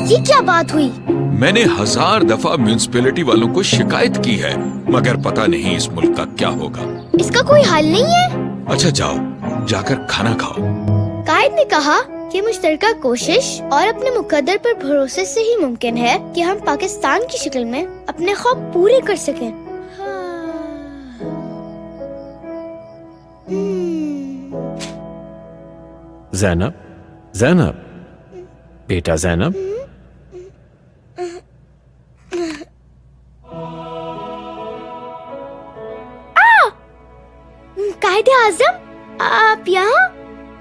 ये क्या बात हुई? मैंने 1000 दफा म्यूनिसिपैलिटी वालों को शिकायत की है, मगर पता नहीं इस मुल्क का क्या होगा। इसका कोई हल नहीं है? अच्छा जाओ, जाकर खाना खाओ। कायद ने कहा कि मुश्तरका कोशिश और अपने मुकद्दर पर भरोसे से ही मुमकिन है कि हम पाकिस्तान की शक्ल में अपने ख्वाब पूरे कर सकें। ज़ैनब, ज़ैनब, बेटा ज़ैनब, कायदे आज़म, आप यहाँ?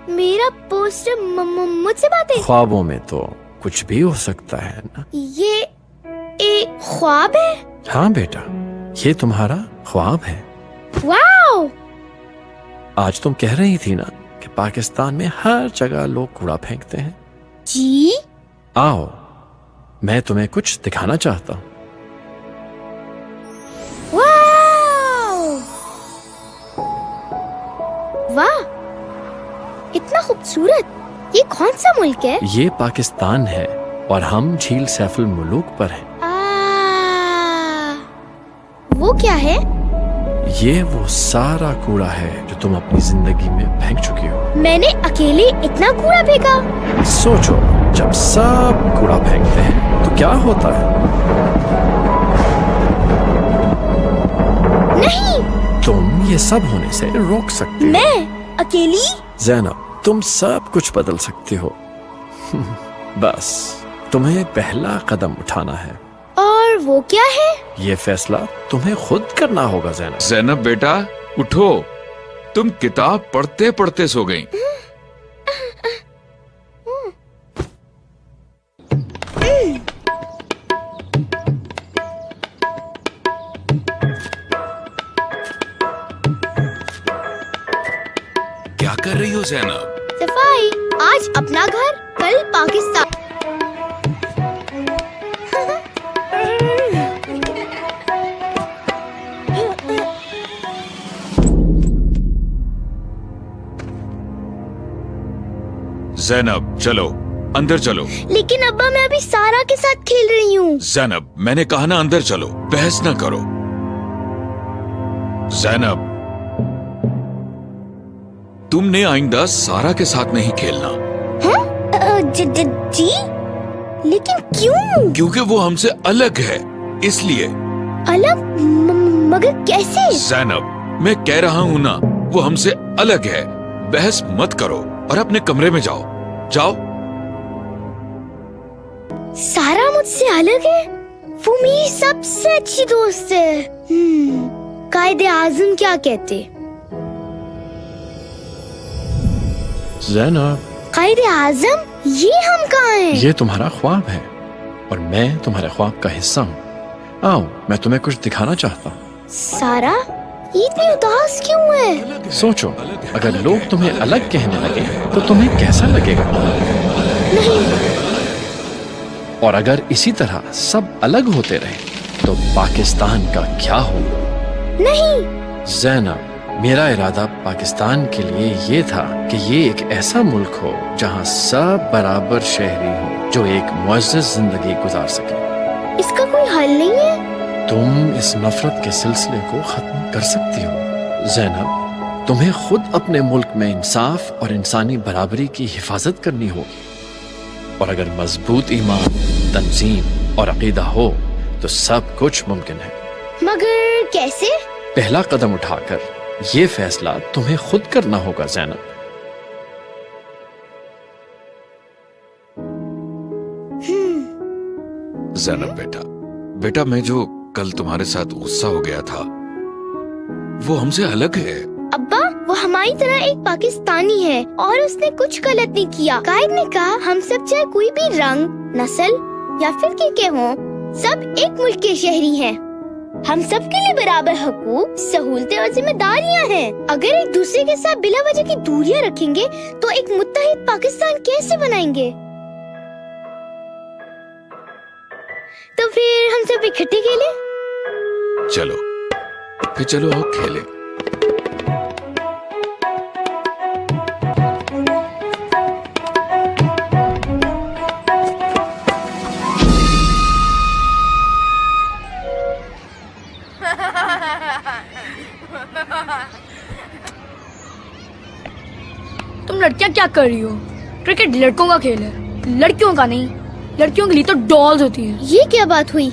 मेरा पोस्टर मुझसे बातें? ख्वाबों में तो कुछ भी हो सकता है ना। ये एक ख्वाब है? हाँ बेटा, ये तुम्हारा ख्वाब है। वाओ! आज तुम कह रही थी ना कि पाकिस्तान में हर जगह लोग कूड़ा फेंकते हैं। जी? आओ, मैं तुम्हें कुछ दिखाना चाहता हूँ। वाह, इतना खूबसूरत! ये कौन सा मुल्क है? ये पाकिस्तान है और हम झील सैफुल मुलूक पर हैं। वो क्या है? ये वो सारा कूड़ा है जो तुम अपनी जिंदगी में फेंक चुकी हो। मैंने अकेले इतना कूड़ा फेंका? सोचो, जब सब कूड़ा फेंकते हैं तो क्या होता है? नहीं! तुम ये सब होने से रोक सकते हो। मैं अकेली? ज़ैनब, तुम सब कुछ बदल सकती हो। बस तुम्हें पहला कदम उठाना है। और वो क्या है? ये फैसला तुम्हें खुद करना होगा ज़ैनब। ज़ैनब बेटा, उठो, तुम किताब पढ़ते पढ़ते सो गई। क्या कर रही हो ज़ैनब? सफाई। आज अपना घर, कल पाकिस्तान। ज़ैनब चलो, अंदर चलो। लेकिन अब्बा, मैं अभी सारा के साथ खेल रही हूँ। ज़ैनब, मैंने कहा ना अंदर चलो, बहस ना करो। ज़ैनब, तुमने आइंदा सारा के साथ नहीं खेलना। जी? लेकिन क्यों? क्योंकि वो हमसे अलग है, इसलिए। अलग? मगर कैसे? ज़ैनब, मैं कह रहा हूँ ना, वो हमसे अलग है। बहस मत करो और अपने कमरे में जाओ। जाओ। सारा मुझसे अलग है? वो मेरी सबसे अच्छी दोस्त है। कायदे आज़म क्या कहते? ज़ैनब, कायदे आज़म, ये हम कहाँ हैं? ये तुम्हारा ख्वाब है और मैं तुम्हारे ख्वाब का हिस्सा हूँ। आओ, मैं तुम्हें कुछ दिखाना चाहता हूँ। सारा, ये इतनी उदास क्यों है? सोचो, अगर लोग तुम्हें अलग कहने लगे तो तुम्हें कैसा लगेगा? नहीं। और अगर इसी तरह सब अलग होते रहे तो पाकिस्तान का क्या होगा? नहीं। ज़ैनब, मेरा इरादा पाकिस्तान के लिए ये था कि ये एक ऐसा मुल्क हो जहाँ सब बराबर शहरी हो जो एक मुअज़्ज़ज़ जिंदगी गुजार सके। इसका कोई हल नहीं है? तुम इस नफरत के सिलसिले को खत्म कर सकती हो। ज़ैनब, तुम्हें खुद अपने मुल्क में इंसाफ और इंसानी बराबरी की हिफाजत करनी होगी। और अगर मजबूत ईमान, तंजीम और अकीदा हो तो सब कुछ मुमकिन है। मगर कैसे? पहला कदम उठाकर ये फैसला तुम्हें खुद करना होगा ज़ैनब। ज़ैनब बेटा, मैं जो कल तुम्हारे साथ गुस्सा हो गया था, वो हमसे अलग है। अब्बा, वो हमारी तरह एक पाकिस्तानी है और उसने कुछ गलत नहीं किया। कायद ने कहा हम सब चाहे कोई भी रंग, नस्ल या फिर के हों, सब एक मुल्क के शहरी हैं। हम सब के लिए बराबर हकूक, सहूलतें और जिम्मेदारियां हैं। अगर एक दूसरे के साथ बिला वजह की दूरियां रखेंगे तो एक मुत्तहिद पाकिस्तान कैसे बनाएंगे? तो फिर हम सब इकट्ठे खेलें? चलो आओ खेलें। लड़कियां क्या कर रही हो? क्रिकेट लड़कों का खेल है, लड़कियों का नहीं। लड़कियों के लिए तो डॉल्स होती हैं। ये क्या बात हुई?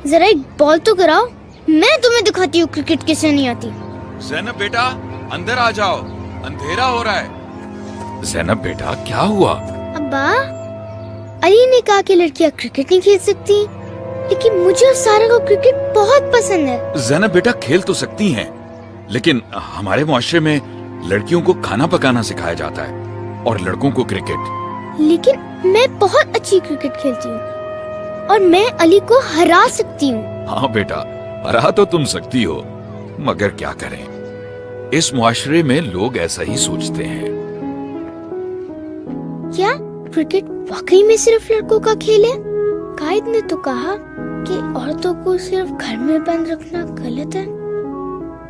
जरा एक बॉल तो कराओ, मैं तुम्हें दिखाती हूँ क्रिकेट कैसे नहीं आती। ज़ैनब बेटा, अंदर आ जाओ, अंधेरा हो रहा है। ज़ैनब बेटा, क्या हुआ? अब्बा, अली ने कहा कि लड़कियाँ क्रिकेट नहीं खेल सकती, लेकिन मुझे और सारा को क्रिकेट बहुत पसंद है। ज़ैनब बेटा, खेल तो सकती हैं, लेकिन हमारे मुआशरे में लड़कियों को खाना पकाना सिखाया जाता है और लड़कों को क्रिकेट। लेकिन मैं बहुत अच्छी क्रिकेट खेलती हूँ और मैं अली को हरा सकती हूँ। हाँ बेटा, हरा तो तुम सकती हो, मगर क्या करें, इस मुआशरे में लोग ऐसा ही सोचते हैं। क्या क्रिकेट वाकई में सिर्फ लड़कों का खेल है? कायद ने तो कहा कि औरतों को सिर्फ घर में बंद रखना गलत है।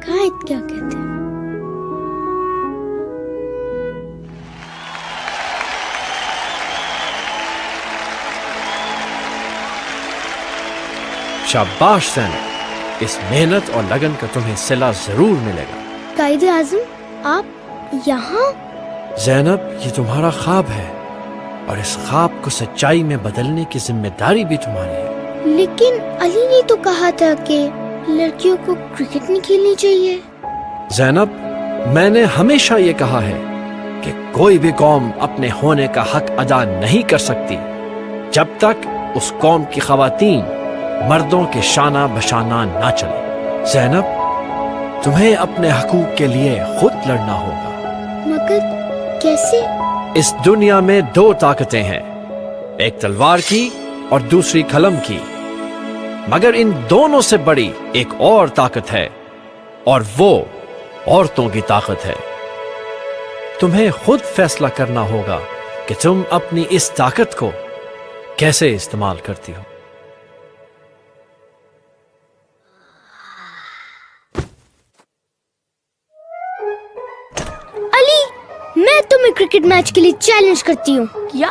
कायद क्या कहते हैं? शाबाश ज़ैनब, इस मेहनत और लगन का तुम्हें सिला जरूर मिलेगा। कायद आज़म, आप यहाँ? ज़ैनब, ये तुम्हारा ख्वाब है और इस ख्वाब को सच्चाई में बदलने की जिम्मेदारी भी तुम्हारी है। लेकिन अली ने तो कहा था कि लड़कियों को क्रिकेट नहीं खेलनी चाहिए। ज़ैनब, मैंने हमेशा ये कहा है कि कोई भी कौम अपने होने का हक अदा नहीं कर सकती जब तक उस कौम की ख़वातीन मर्दों के शाना बशाना ना चले। ज़ैनब, तुम्हें अपने हकूक के लिए खुद लड़ना होगा। मगर कैसे? इस दुनिया में दो ताकतें हैं, एक तलवार की और दूसरी कलम की, मगर इन दोनों से बड़ी एक और ताकत है और वो औरतों की ताकत है। तुम्हें खुद फैसला करना होगा कि तुम अपनी इस ताकत को कैसे इस्तेमाल करती हो। मैं तुम्हें क्रिकेट मैच के लिए चैलेंज करती हूँ। क्या?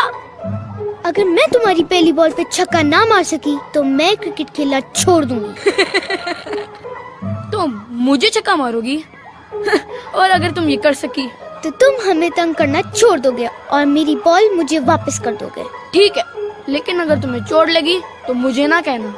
अगर मैं तुम्हारी पहली बॉल पे छक्का ना मार सकी तो मैं क्रिकेट खेलना छोड़ दूंगी। तो मुझे छक्का मारोगी? और अगर तुम ये कर सकी तो तुम हमें तंग करना छोड़ दोगे और मेरी बॉल मुझे वापस कर दोगे। ठीक है, लेकिन अगर तुम्हें चोट लगी तो मुझे ना कहना।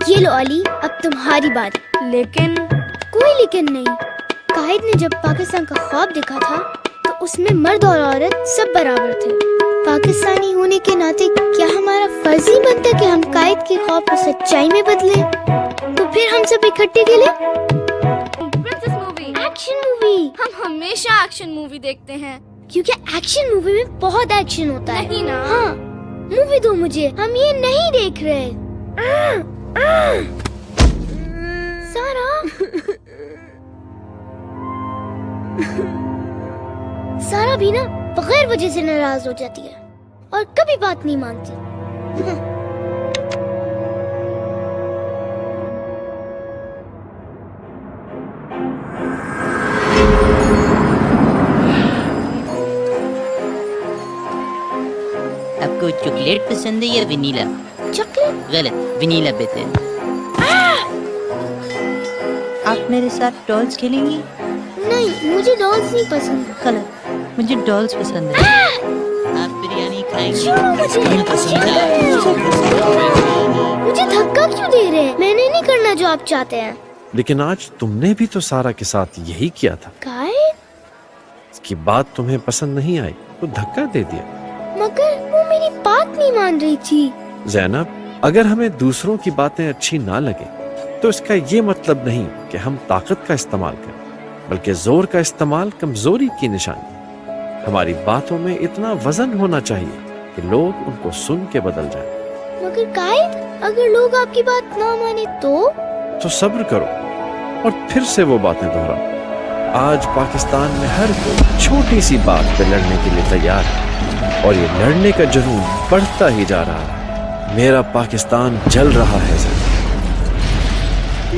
ये लो अली, अब तुम्हारी बारी। लेकिन कोई लेकिन नहीं। कायद ने जब पाकिस्तान का ख्वाब देखा था तो उसमें मर्द और औरत सब बराबर थे। पाकिस्तानी होने के नाते क्या हमारा फर्ज ही बनता कि हम कायद के ख्वाब को सच्चाई में बदलें? तो फिर हम सब इकट्ठे खेलें। Princess movie, action movie. हम हमेशा एक्शन मूवी देखते हैं। क्योंकि एक्शन मूवी में बहुत एक्शन होता है। नहीं ना? हाँ, मूवी दो मुझे, हम ये नहीं देख रहे। सारा सारा भी ना बगैर वजह से नाराज हो जाती है और कभी बात नहीं मानती। आपको चॉकलेट पसंद है या वनीला? चॉकलेट? गलत, वनीला बेहतर। आप मेरे साथ डॉल्स खेलेंगी? नहीं, मुझे डॉल्स नहीं पसंद। गलत, मुझे डॉल्स पसंद है। आप बिरयानी खाएंगी? छोड़ो मुझे। मुझे पसंद है। मुझे धक्का क्यों दे रहे हैं? मैंने नहीं करना जो आप चाहते हैं। लेकिन आज तुमने भी तो सारा के साथ यही किया था। कायद? इसकी बात तुम्हें पसंद नहीं आई तो धक्का दे दिया। मगर वो मेरी बात नहीं मान रही थी। ज़ैनब, अगर हमें दूसरों की बातें अच्छी ना लगे तो इसका ये मतलब नहीं कि हम ताकत का इस्तेमाल करें, बल्कि जोर का इस्तेमाल कमजोरी की निशानी। हमारी बातों में इतना वजन होना चाहिए कि लोग उनको सुन के बदल जाएं। मगर कायद, अगर लोग आपकी बात ना माने तो सब्र करो और फिर से वो बातें दोहराओ। आज पाकिस्तान में हर कोई छोटी सी बात पे लड़ने के लिए तैयार है और ये लड़ने का जुनून बढ़ता ही जा रहा है। मेरा पाकिस्तान जल रहा है।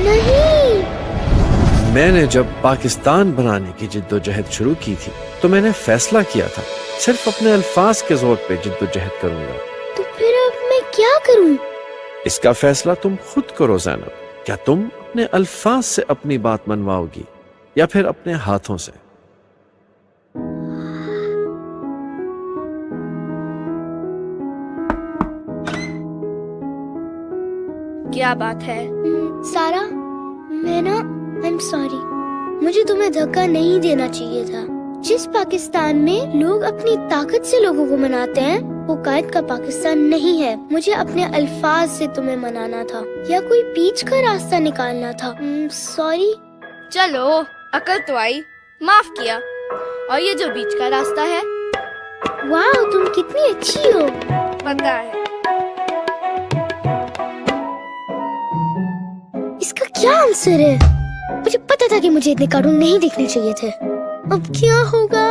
नहीं। मैंने जब पाकिस्तान बनाने की जिद्दोजहद शुरू की थी तो मैंने फैसला किया था सिर्फ अपने अल्फाज के जोर पे जिद्दोजहद करूंगा। तो फिर अब मैं क्या करूं? इसका फैसला तुम खुद करो ज़ैनब। क्या तुम अपने अल्फाज से अपनी बात मनवाओगी या फिर अपने हाथों से? क्या बात है? सारा, मैं ना आई एम सॉरी, मुझे तुम्हें धक्का नहीं देना चाहिए था। जिस पाकिस्तान में लोग अपनी ताकत से लोगों को मनाते हैं वो कायद का पाकिस्तान नहीं है। मुझे अपने अल्फाज से तुम्हें मनाना था या कोई बीच का रास्ता निकालना था। सॉरी। चलो, अकल तो आई, माफ किया। और ये जो बीच का रास्ता है, वाह, तुम कितनी अच्छी हो। पता है। इसका क्या आंसर है? मुझे पता था कि मुझे इतने कार्टून नहीं देखने चाहिए थे। अब क्या होगा?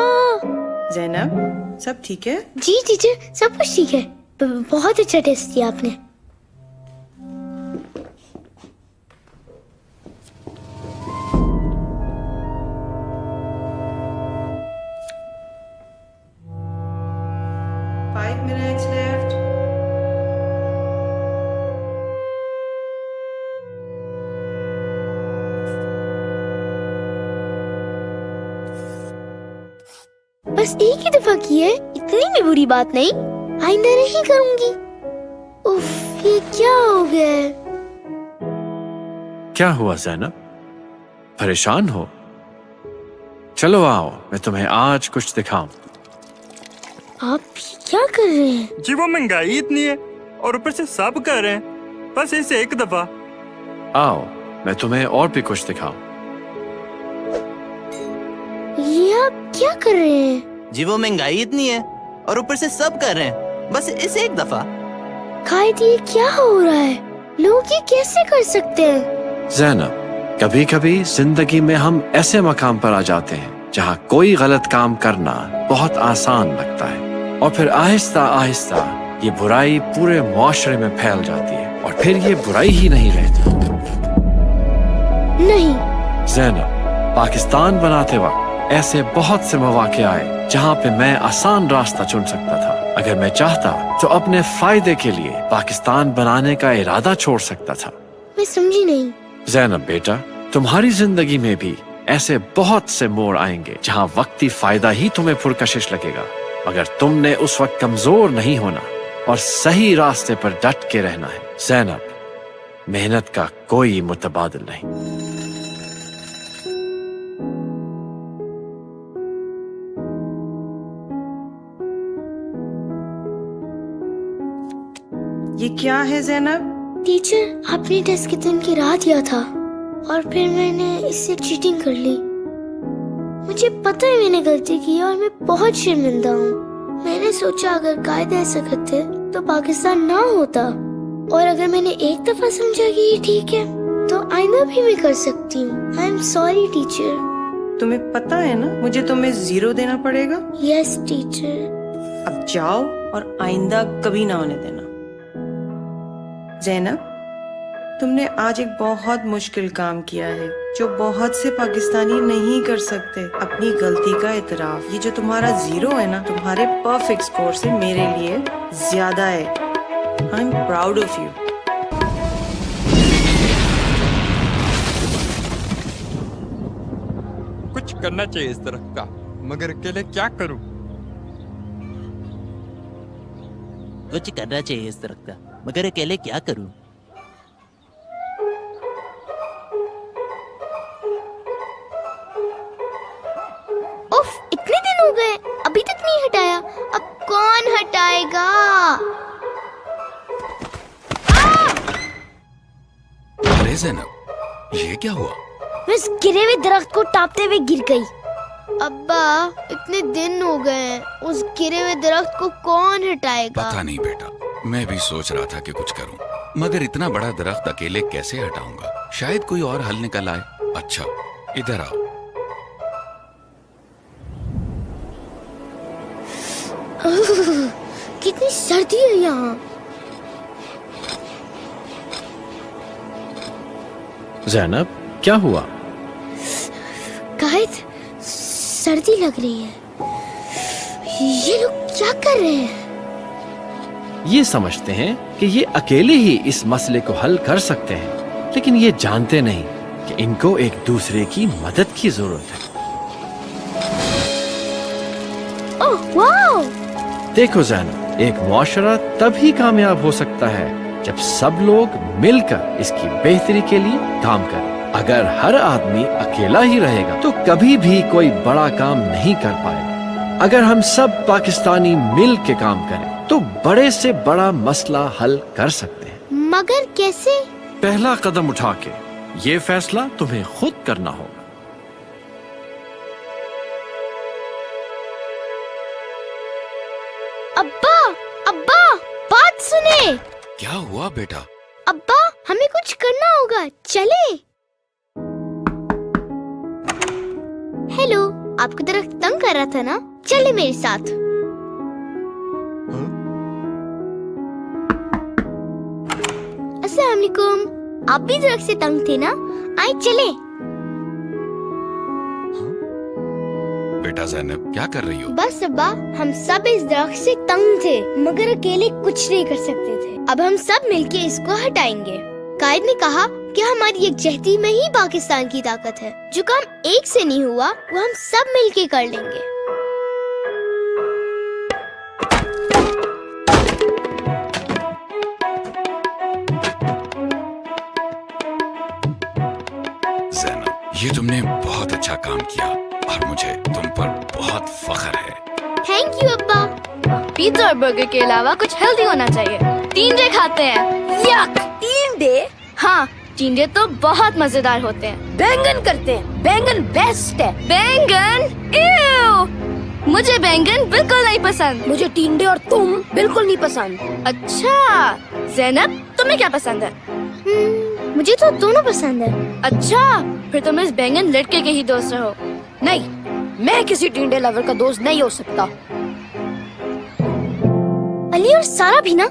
ज़ैनब, सब ठीक है? जी टीचर, सब कुछ ठीक है। बहुत अच्छा टेस्ट किया आपने। Five minutes left. बस एक ही दफा की है, इतनी भी बुरी बात नहीं। आइंदा नहीं करूंगी। उफ, ये क्या हो गया है? क्या हुआ ज़ैनब? परेशान हो? चलो आओ, मैं तुम्हें आज कुछ दिखाऊं। आप क्या कर रहे हैं? जी वो महंगाई इतनी है और ऊपर से सब कर रहे हैं, बस इसे एक दफा। आओ, मैं तुम्हें और भी कुछ दिखाऊं। ये आप क्या कर रहे हैं? जी वो महंगाई इतनी है और ऊपर से सब कर रहे हैं, बस इसे एक दफा। कायद, ये क्या हो रहा है? लोग ये कैसे कर सकते हैं? ज़ैनब, कभी कभी जिंदगी में हम ऐसे मकाम पर आ जाते हैं जहाँ कोई गलत काम करना बहुत आसान लगता है और फिर आहिस्ता आहिस्ता ये बुराई पूरे मुआशरे में फैल जाती है और फिर ये बुराई ही नहीं रहती। नहीं। ज़ैनब, पाकिस्तान बनाते वक्त ऐसे बहुत से मौके आए जहाँ पे मैं आसान रास्ता चुन सकता था। अगर मैं चाहता तो अपने फायदे के लिए पाकिस्तान बनाने का इरादा छोड़ सकता था। मैं समझी नहीं। ज़ैनब बेटा, तुम्हारी जिंदगी में भी ऐसे बहुत से मोड़ आएंगे जहाँ वक्ती फायदा ही तुम्हें पुरकशिश लगेगा, मगर तुमने उस वक्त कमजोर नहीं होना और सही रास्ते पर डट के रहना है। ज़ैनब, मेहनत का कोई मुतबादिल नहीं। ये क्या है ज़ैनब? टीचर, आपने टेस्ट के दिन की रात दिया था और फिर मैंने इससे चीटिंग कर ली। मुझे पता है मैंने गलती की और मैं बहुत शर्मिंदा हूँ। मैंने सोचा अगर कायदे ऐसा करते तो पाकिस्तान ना होता, और अगर मैंने एक दफा समझा कि ये ठीक है तो आइंदा भी मैं कर सकती हूँ। I am sorry teacher. तुम्हें पता है ना मुझे तुम्हें 0 देना पड़ेगा। Yes teacher. अब जाओ और आइंदा कभी ना होने देना। ज़ैनब, तुमने आज एक बहुत मुश्किल काम किया है जो बहुत से पाकिस्तानी नहीं कर सकते। अपनी गलती का इतराफ। ये जो तुम्हारा 0 है ना, तुम्हारे परफेक्ट स्कोर से मेरे लिए ज्यादा है। I am proud of you. कुछ करना चाहिए इस तरफ का, मगर अकेले क्या करूं? कुछ करना चाहिए इस तरफ का, मगर अकेले क्या करूं? उफ, इतने दिन हो गए अभी तक नहीं हटाया। अब कौन हटाएगा? अरे ज़ैनब, ये क्या हुआ? मैं इस गिरे हुए दरख्त को टापते हुए गिर गई। अब्बा, इतने दिन हो गए, उस गिरे हुए दरख्त को कौन हटाएगा? पता नहीं बेटा, मैं भी सोच रहा था कि कुछ करूं, मगर इतना बड़ा दरख्त अकेले कैसे हटाऊंगा? शायद कोई और हल निकल आए। अच्छा, इधर आओ। कितनी सर्दी है यहाँ। जैनब, क्या हुआ? कायद, सर्दी लग रही है। ये लोग क्या कर रहे हैं? ये समझते हैं कि ये अकेले ही इस मसले को हल कर सकते हैं, लेकिन ये जानते नहीं कि इनको एक दूसरे की मदद की जरूरत है। Oh wow! देखो जैनब, एक मुआशरा तभी कामयाब हो सकता है जब सब लोग मिलकर इसकी बेहतरी के लिए काम करें। अगर हर आदमी अकेला ही रहेगा तो कभी भी कोई बड़ा काम नहीं कर पाएगा। अगर हम सब पाकिस्तानी मिल के काम करें तो बड़े से बड़ा मसला हल कर सकते हैं। मगर कैसे? पहला कदम उठा के ये फैसला तुम्हें खुद करना होगा। अब्बा, अब्बा, बात सुने। क्या हुआ बेटा? अब्बा, हमें कुछ करना होगा, चले। हेलो, आपको दरख्त तंग कर रहा था ना? चले मेरे साथ। अस्सलाम वालेकुम। आप भी दरख्त से तंग थे ना? आए चले। बेटा जैनब, क्या कर रही हो? बस अब्बा, हम सब इस दरख्त से तंग थे, मगर अकेले कुछ नहीं कर सकते थे। अब हम सब मिलके इसको हटाएंगे। कायद ने कहा कि हमारी यकजहती में ही पाकिस्तान की ताकत है। जो काम एक से नहीं हुआ वो हम सब मिलके कर लेंगे। जैनब, ये तुमने बहुत अच्छा काम किया और मुझे तुम पर बहुत फख्र है। थैंक यू अब्बा। पिज्जा और बर्गर के अलावा कुछ हेल्दी होना चाहिए। टींडे खाते हैं। यक! टींडे? हाँ, टींडे तो बहुत मजेदार होते हैं। बैंगन करते हैं। बैंगन बेस्ट है। बैंगन? इव! मुझे बैंगन बिल्कुल नहीं पसंद। मुझे टींडे और तुम बिल्कुल नहीं पसंद। अच्छा, जैनब, तुम्हें क्या पसंद है? मुझे तो दोनों पसंद है। अच्छा, फिर तुम इस बैंगन लड़के के ही दोस्त रहो। नहीं, मैं किसी टींडे लवर का दोस्त नहीं हो सकता। अली और सारा भी ना,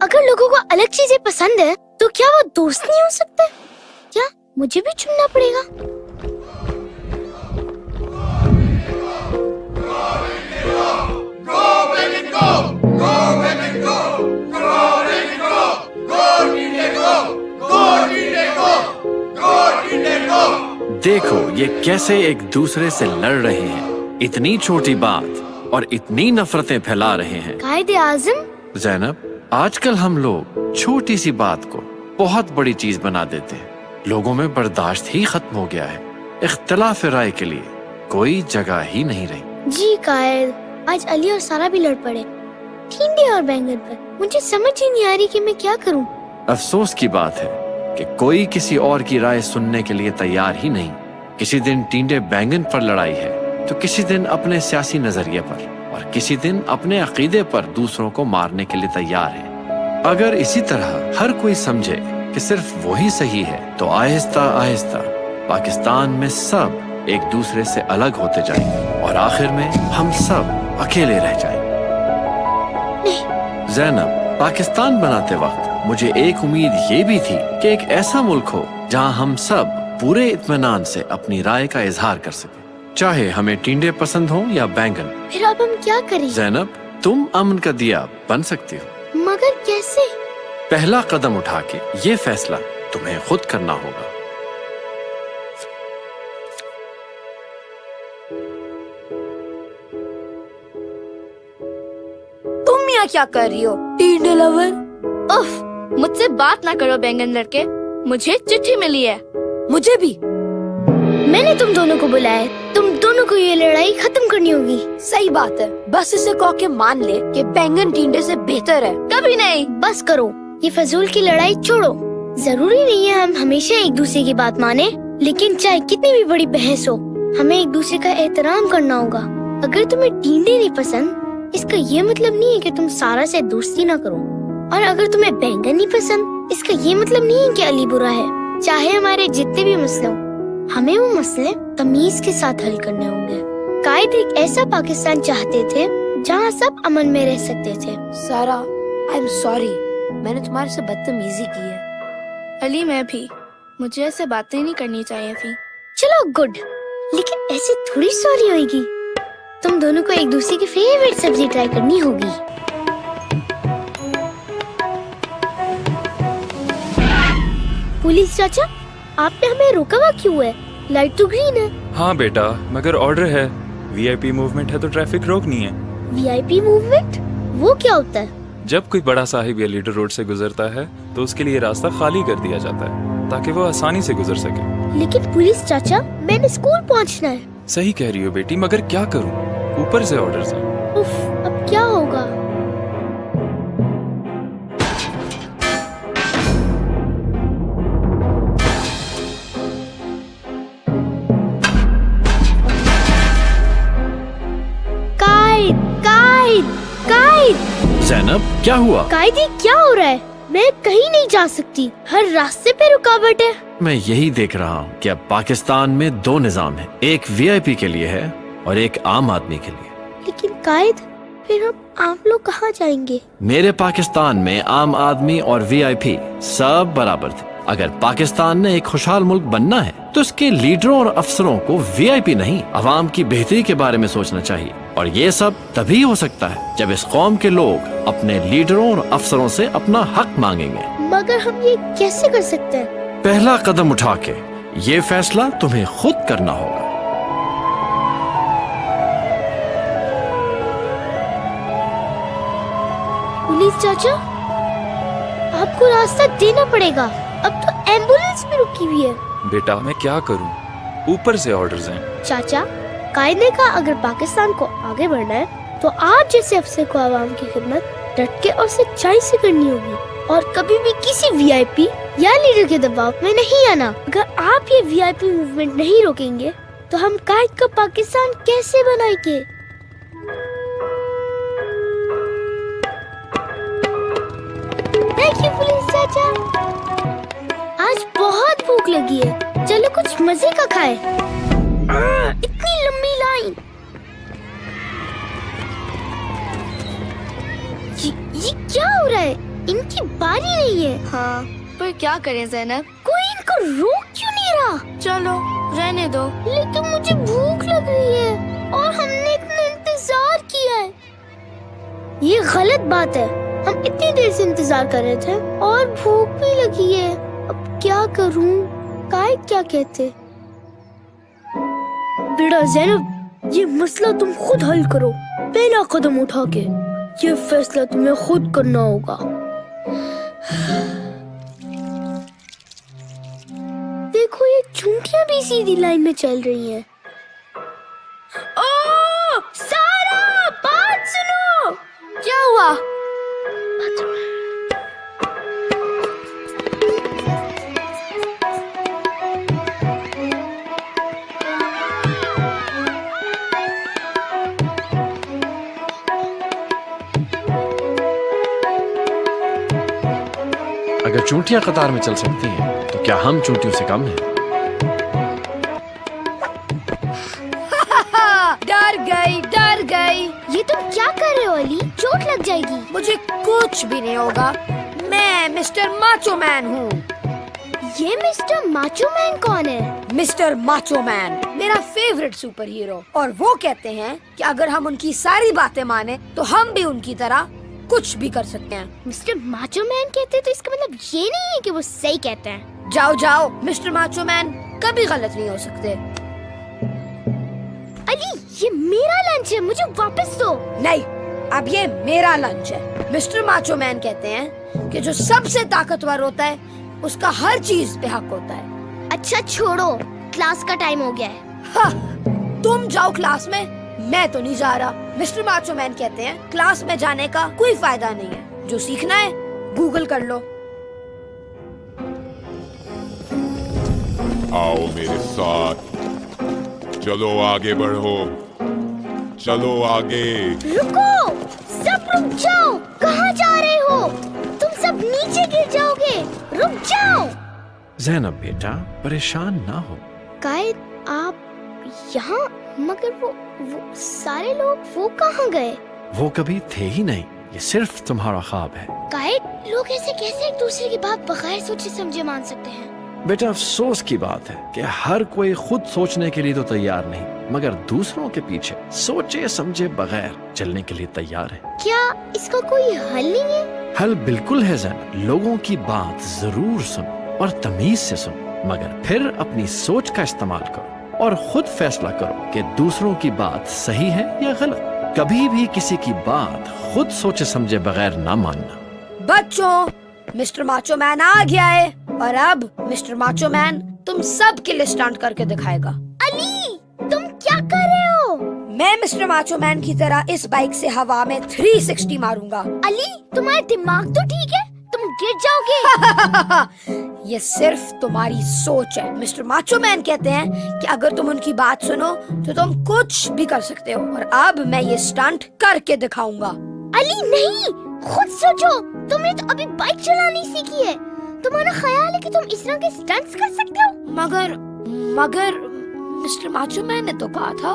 अगर लोगों को अलग चीजें पसंद है तो क्या वो दोस्त नहीं हो सकते? क्या मुझे भी चुनना पड़ेगा? देखो ये कैसे एक दूसरे से लड़ रहे हैं। इतनी छोटी बात और इतनी नफरतें फैला रहे हैं। कायदे आजम, जैनब, आजकल हम लोग छोटी सी बात को बहुत बड़ी चीज बना देते हैं। लोगों में बर्दाश्त ही खत्म हो गया है। इख्तिलाफ राय के लिए कोई जगह ही नहीं रही। जी कायद, आज अली और सारा भी लड़ पड़े टींडे और बैंगन पर। मुझे समझ ही नहीं आ रही कि मैं क्या करूं। अफसोस की बात है कि कोई किसी और की राय सुनने के लिए तैयार ही नहीं। किसी दिन टींडे बैंगन पर लड़ाई है तो किसी दिन अपने सियासी नजरिए पर और किसी दिन अपने अकीदे पर दूसरों को मारने के लिए तैयार है। अगर इसी तरह हर कोई समझे कि सिर्फ वही सही है तो आहिस्ता आहिस्ता पाकिस्तान में सब एक दूसरे से अलग होते जाएंगे और आखिर में हम सब अकेले रह जाएंगे। जैनब, पाकिस्तान बनाते वक्त मुझे एक उम्मीद ये भी थी कि एक ऐसा मुल्क हो जहां हम सब पूरे इत्मीनान से अपनी राय का इजहार कर सकें, चाहे हमें टींडे पसंद हो या बैंगन। फिर अब हम क्या करें? जैनब, तुम अमन का दिया बन सकती हो, मगर कैसे? पहला कदम उठा के ये फैसला तुम्हें खुद करना होगा। तुम यहाँ क्या कर रही हो टींडे लवर? उफ, मुझसे बात ना करो बैंगन लड़के। मुझे चिट्ठी मिली है। मुझे भी। मैंने तुम दोनों को बुलाया है। तुम दोनों को ये लड़ाई खत्म करनी होगी। सही बात है, बस इसे कह के मान ले कि बैंगन टींडे से बेहतर है। कभी नहीं। बस करो, ये फजूल की लड़ाई छोड़ो। जरूरी नहीं है हम हमेशा एक दूसरे की बात माने, लेकिन चाहे कितनी भी बड़ी बहस हो, हमें एक दूसरे का एहतराम करना होगा। अगर तुम्हें टींडे नहीं पसंद, इसका ये मतलब नहीं है कि तुम सारा से दोस्ती ना करो। और अगर तुम्हें बैंगन नहीं पसंद, इसका ये मतलब नहीं है कि अली बुरा है। चाहे हमारे जितने भी मसले हों, हमें वो मसले तमीज के साथ हल करने होंगे। कायद एक ऐसा पाकिस्तान चाहते थे जहाँ सब अमन में रह सकते थे। सारा, आई एम सॉरी, मैंने तुम्हारे से बदतमीजी की है। अली, मैं भी। मुझे ऐसे बातें नहीं करनी चाहिए थी। चलो गुड, लेकिन ऐसे थोड़ी सॉरी होगी। तुम दोनों को एक दूसरे की फेवरेट सब्जी ट्राई करनी होगी। पुलिस चाचा, आपने हमें रोका हुआ क्यों है? लाइट तो ग्रीन है। हाँ बेटा, मगर ऑर्डर है, वीआईपी मूवमेंट है तो ट्रैफिक रोकनी है। VIP movement? वो क्या होता है? जब कोई बड़ा साहिब या लीडर रोड से गुजरता है तो उसके लिए रास्ता खाली कर दिया जाता है ताकि वो आसानी से गुजर सके। लेकिन पुलिस चाचा, मैंने स्कूल पहुंचना है। सही कह रही हो बेटी, मगर क्या करूं, ऊपर से ऑर्डर्स हैं। उफ, अब क्या होगा? काइद, काइद, काइद। ज़ैनब, क्या हुआ? कायदे, क्या हो रहा है? मैं कहीं नहीं जा सकती, हर रास्ते पे रुकावट है। मैं यही देख रहा हूँ कि अब पाकिस्तान में दो निजाम है, एक वीआईपी के लिए है और एक आम आदमी के लिए। लेकिन कायद, फिर हम आप लोग कहाँ जाएंगे? मेरे पाकिस्तान में आम आदमी और वीआईपी सब बराबर थे। अगर पाकिस्तान ने एक खुशहाल मुल्क बनना है तो उसके लीडरों और अफसरों को वीआईपी नहीं, अवाम की बेहतरी के बारे में सोचना चाहिए। और ये सब तभी हो सकता है जब इस कौम के लोग अपने लीडरों और अफसरों से अपना हक मांगेंगे। मगर हम ये कैसे कर सकते हैं? पहला कदम उठा के ये फैसला तुम्हें खुद करना होगा। पुलिस चाचा, आपको रास्ता देना पड़ेगा। अब तो एम्बुलेंस भी रुकी हुई है। बेटा मैं क्या करूं, ऊपर से ऑर्डर्स हैं। चाचा, कायद ने कहा अगर पाकिस्तान को आगे बढ़ना है तो आप जैसे अफसर को आवाम की खिदमत डट के और सच्चाई से करनी होगी और कभी भी किसी वीआईपी या लीडर के दबाव में नहीं आना। अगर आप ये वीआईपी मूवमेंट नहीं रोकेंगे तो हम कायद का पाकिस्तान कैसे बनाएंगे? थैंक यू पुलिस चाचा। आज बहुत भूख लगी है, चलो कुछ मजे का खाए। इतनी लंबी लाइन। ये क्या हो रहा है? इनकी बारी नहीं है। हाँ, पर क्या करें ज़ैनब? कोई इनको रोक क्यों नहीं रहा? चलो रहने दो। लेकिन मुझे भूख लग रही है और हमने इतना इंतजार किया है। ये गलत बात है, हम इतनी देर से इंतजार कर रहे थे और भूख भी लगी है। अब क्या करूं? कायद क्या कहते? बेटा ज़ैनब, ये मसला तुम खुद हल करो। पहला कदम उठा के ये फैसला तुम्हें खुद करना होगा। देखो, ये चूंटियां भी सीधी लाइन में चल रही हैं। ओ, सारा, बात सुनो। क्या हुआ? अगर चूंटियां कतार में चल सकती हैं तो क्या हम चूंटियों से कम हैं? डर गई, डर गई। ये तुम क्या कर रहे हो अली? चोट लग जाएगी। मुझे कुछ भी नहीं होगा, मैं मिस्टर माचो मैन हूँ। ये मिस्टर माचो मैन कौन है? मिस्टर माचो मैन मेरा फेवरेट सुपर हीरो, और वो कहते हैं कि अगर हम उनकी सारी बातें माने तो हम भी उनकी तरह कुछ भी कर सकते हैं। मिस्टर माचो मैन कहते हैं तो इसका मतलब ये नहीं है कि वो सही कहते हैं। जाओ जाओ, मिस्टर माचो मैन कभी गलत नहीं हो सकते। अली, ये मेरा लंच है, मुझे वापस दो। नहीं, अब ये मेरा लंच है। मिस्टर माचो मैन कहते हैं कि जो सबसे ताकतवर होता है उसका हर चीज पे हक होता है। अच्छा छोड़ो, क्लास का टाइम हो गया है। हाँ, तुम जाओ क्लास में, मैं तो नहीं जा रहा। मिस्टर माचो मैन कहते हैं क्लास में जाने का कोई फायदा नहीं है, जो सीखना है गूगल कर लो। आओ मेरे साथ, चलो आगे बढ़ो, चलो आगे। रुको, सब रुक जाओ। कहाँ जा रहे हो? तुम सब नीचे गिर जाओगे, रुक जाओ। ज़ैनब बेटा, परेशान ना हो। कायद, आप यहाँ? मगर वो सारे लोग वो कहाँ गए? वो कभी थे ही नहीं, ये सिर्फ तुम्हारा ख्वाब है। कायद, लोग ऐसे कैसे एक दूसरे की बात बगैर सोचे समझे मान सकते हैं? बेटा अफसोस की बात है कि हर कोई खुद सोचने के लिए तो तैयार नहीं, मगर दूसरों के पीछे सोचे समझे बगैर चलने के लिए तैयार है। क्या इसका कोई हल नहीं है? हल बिल्कुल है ज़ैनब, लोगों की बात जरूर सुनो और तमीज से सुनो, मगर फिर अपनी सोच का इस्तेमाल करो और खुद फैसला करो कि दूसरों की बात सही है या गलत। कभी भी किसी की बात खुद सोचे समझे बगैर ना मानना। बच्चों, मिस्टर माचो मैन आ गया है और अब मिस्टर माचो मैन तुम सब के लिए स्टंट करके दिखाएगा। अली, तुम क्या कर रहे हो? मैं मिस्टर माचो मैन की तरह इस बाइक से हवा में 360 मारूंगा। अली, तुम्हारा दिमाग तो ठीक है? तुम गिर जाओगे। ये सिर्फ तुम्हारी सोच है। मिस्टर माचो मैन कहते हैं कि अगर तुम उनकी बात सुनो तो तुम कुछ भी कर सकते हो, और अब मैं ये स्टंट करके दिखाऊंगा। अली नहीं, खुद सोचो, तुमने तो अभी बाइक चलानी सीखी है। तुम्हारा ख्याल है कि तुम इस तरह के स्टंट्स कर सकते हो? मगर मिस्टर माचो मैन ने तो कहा था।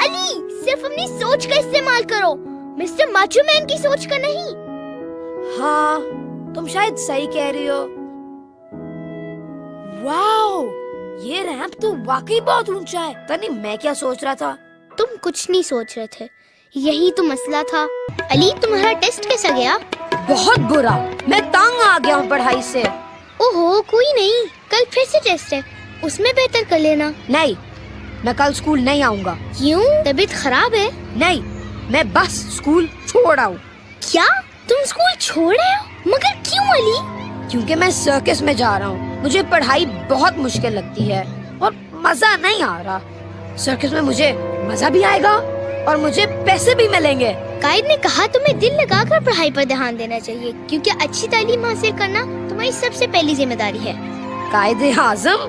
अली, सिर्फ अपनी सोच का इस्तेमाल करो, मिस्टर माचो मैन की सोच का नहीं। हाँ, तुम शायद सही कह रही हो। वाओ, ये रैंप तो वाकई बहुत ऊंचा है। तनी मैं क्या सोच रहा था? तुम कुछ नहीं सोच रहे थे, यही तो मसला था। अली, तुम्हारा टेस्ट कैसा गया? बहुत बुरा, मैं तंग आ गया हूँ पढ़ाई से। ओहो, कोई नहीं, कल फिर से टेस्ट है, उसमें बेहतर कर लेना। नहीं, मैं कल स्कूल नहीं आऊँगा। क्यों? तबीयत खराब है? नहीं, मैं बस स्कूल छोड़ आऊँ। क्या? तुम स्कूल छोड़ रहे हो? मगर क्यों अली? क्योंकि मैं सर्कस में जा रहा हूँ। मुझे पढ़ाई बहुत मुश्किल लगती है और मजा नहीं आ रहा। सर्कस में मुझे मजा भी आएगा और मुझे पैसे भी मिलेंगे। कायद ने कहा तुम्हें दिल लगाकर पढ़ाई पर ध्यान देना चाहिए, क्योंकि अच्छी तालीम हासिल करना तुम्हारी सबसे पहली जिम्मेदारी है। कायदे आज़म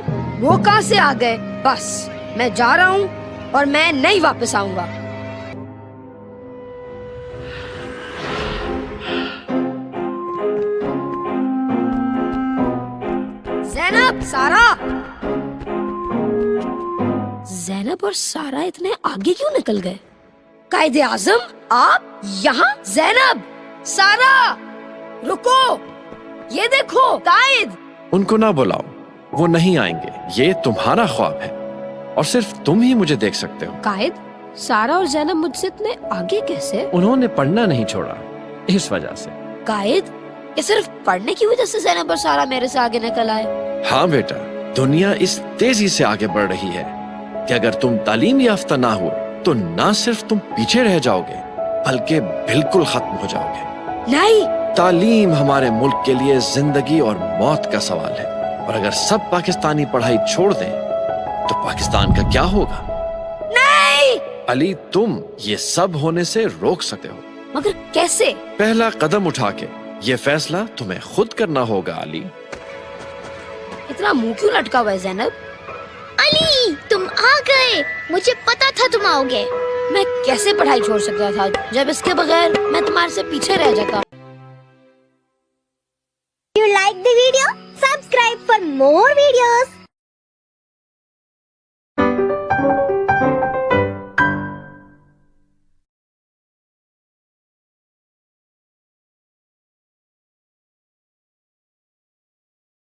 वो कहाँ से आ गए? बस मैं जा रहा हूँ और मैं नहीं वापस आऊंगा। ज़ैनब, सारा। ज़ैनब और सारा इतने आगे क्यों निकल गए? कायदे आज़म, आप यहाँ? ज़ैनब, सारा, रुको, ये देखो कायद। उनको ना बुलाओ, वो नहीं आएंगे। ये तुम्हारा ख्वाब है और सिर्फ तुम ही मुझे देख सकते हो। कायद, सारा और ज़ैनब मुझसे इतने आगे कैसे? उन्होंने पढ़ना नहीं छोड़ा, इस वजह से। कायद, ये सिर्फ पढ़ने की वजह से ज़ैनब और सारा मेरे से आगे निकल आए? हाँ बेटा, दुनिया इस तेजी से आगे बढ़ रही है कि अगर तुम तालीम याफ्ता ना हुए तो ना सिर्फ तुम पीछे रह जाओगे बल्कि बिल्कुल खत्म हो जाओगे। नहीं, तालीम हमारे मुल्क के लिए जिंदगी और मौत का सवाल है, और अगर सब पाकिस्तानी पढ़ाई छोड़ दें तो पाकिस्तान का क्या होगा? नहीं। अली, तुम ये सब होने से रोक सकते हो, मगर कैसे? पहला कदम उठा के। ये फैसला तुम्हें खुद करना होगा अली। इतना मुंह क्यों लटका हुआ है ज़ैनब? अली, तुम आ गए, मुझे पता था तुम आओगे। मैं कैसे पढ़ाई छोड़ सकता था जब इसके बगैर मैं तुम्हारे से पीछे रह जाता। You like the video? Subscribe for more videos.